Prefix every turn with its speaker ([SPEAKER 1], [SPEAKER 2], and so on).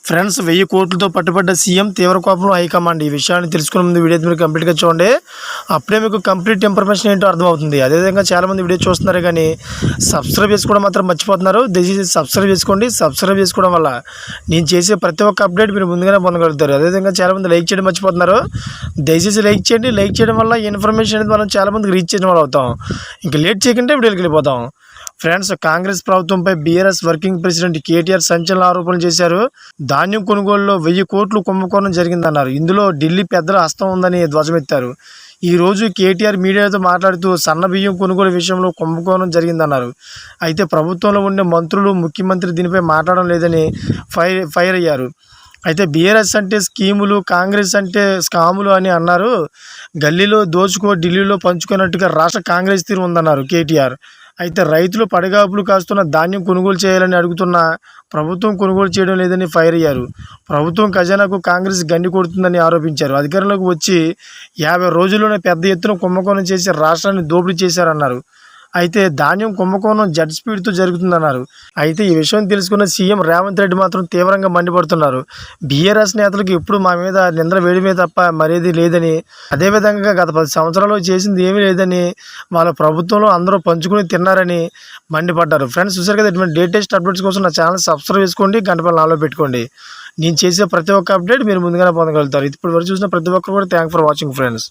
[SPEAKER 1] Friends 1000 కోట్లతో పట్టుబడ్డ CM తీవ్ర కోపంలో హైకమాండ్. ఈ విషయాన్ని తెలుసుకునే ముందు వీడియో మీరు కంప్లీట్గా చూడండి. అప్పుడే మీకు కంప్లీట్ ఇన్ఫర్మేషన్ ఏంటో అర్థమవుతుంది. అదేవిధంగా చాలామంది వీడియో చూస్తున్నారు కానీ సబ్స్క్రైబ్ చేసుకోవడం మాత్రం మర్చిపోతున్నారు. దయచేసి సబ్స్క్రైబ్ చేసుకోండి. సబ్స్క్రైబ్ చేసుకోవడం వల్ల నేను చేసే ప్రతి ఒక్క అప్డేట్ మీరు ముందుగానే పొందగలుగుతారు. అదేవిధంగా చాలామంది లైక్ చేయడం మర్చిపోతున్నారు. దయచేసి లైక్ చేయండి. లైక్ చేయడం వల్ల ఇన్ఫర్మేషన్ అనేది మనం చాలామందికి రీచ్ చేయడం వల్ల అవుతాం. ఇంకా లేట్ చేయకుంటే వీడియోకి వెళ్ళిపోతాం. ఫ్రెండ్స్, కాంగ్రెస్ ప్రభుత్వంపై బీఆర్ఎస్ వర్కింగ్ ప్రెసిడెంట్ కేటీఆర్ సంచలన ఆరోపణలు చేశారు. ధాన్యం కొనుగోలులో 1000 కోట్లు కుంభకోణం జరిగిందన్నారు. ఇందులో ఢిల్లీ పెద్దల హస్తం ఉందని ధ్వజమెత్తారు. ఈ రోజు కేటీఆర్ మీడియాతో మాట్లాడుతూ సన్న బియ్యం కొనుగోలు విషయంలో కుంభకోణం జరిగిందన్నారు. అయితే ప్రభుత్వంలో ఉండే మంత్రులు, ముఖ్యమంత్రి దీనిపై మాట్లాడడం లేదని ఫైర్ అయ్యారు. అయితే బీఆర్ఎస్ అంటే స్కీములు, కాంగ్రెస్ అంటే స్కాములు అని అన్నారు. గల్లీలో దోచుకో ఢిల్లీలో పంచుకున్నట్టుగా రాష్ట్ర కాంగ్రెస్ తీరు ఉందన్నారు కేటీఆర్. అయితే రైతులు పడగాపులు కాస్తున్న ధాన్యం కొనుగోలు చేయాలని అడుగుతున్న ప్రభుత్వం కొనుగోలు చేయడం లేదని ఫైర్ అయ్యారు. ప్రభుత్వం ఖజానాకు కాంగ్రెస్ గండి కొడుతుందని ఆరోపించారు. అధికారంలోకి వచ్చి 50 రోజుల్లోనే పెద్ద ఎత్తున కుంభకోణం చేసి రాష్ట్రాన్ని దోపిడీ చేశారన్నారు. అయితే ధాన్యం కుంభకోణం జెట్ స్పీడ్తో జరుగుతుందన్నారు. అయితే ఈ విషయం తెలుసుకున్న సీఎం రేవంత్ రెడ్డి మాత్రం తీవ్రంగా మండిపడుతున్నారు. బీఆర్ఎస్ నేతలకు ఎప్పుడు మా మీద నిందలు వేయడమే తప్ప మరేది లేదని, అదేవిధంగా గత 10 సంవత్సరాలు చేసింది ఏమీ లేదని, వాళ్ళ ప్రభుత్వంలో అందరూ పంచుకుని తిన్నారని మండిపడ్డారు. ఫ్రెండ్స్, చూసారు కదా, ఇటువంటి లేటెస్ట్ అప్డేట్స్ కోసం నా ఛానల్ సబ్స్క్రైబ్ చేసుకోండి, గంట పైన ఆన్లో పెట్టుకోండి. నేను చేసే ప్రతి ఒక్క అప్డేట్ మీరు ముందుగానే పొందగలుగుతారు. ఇప్పుడు వరకు చూసిన ప్రతి ఒక్కరు కూడా థ్యాంక్ ఫర్ వాచింగ్ ఫ్రెండ్స్.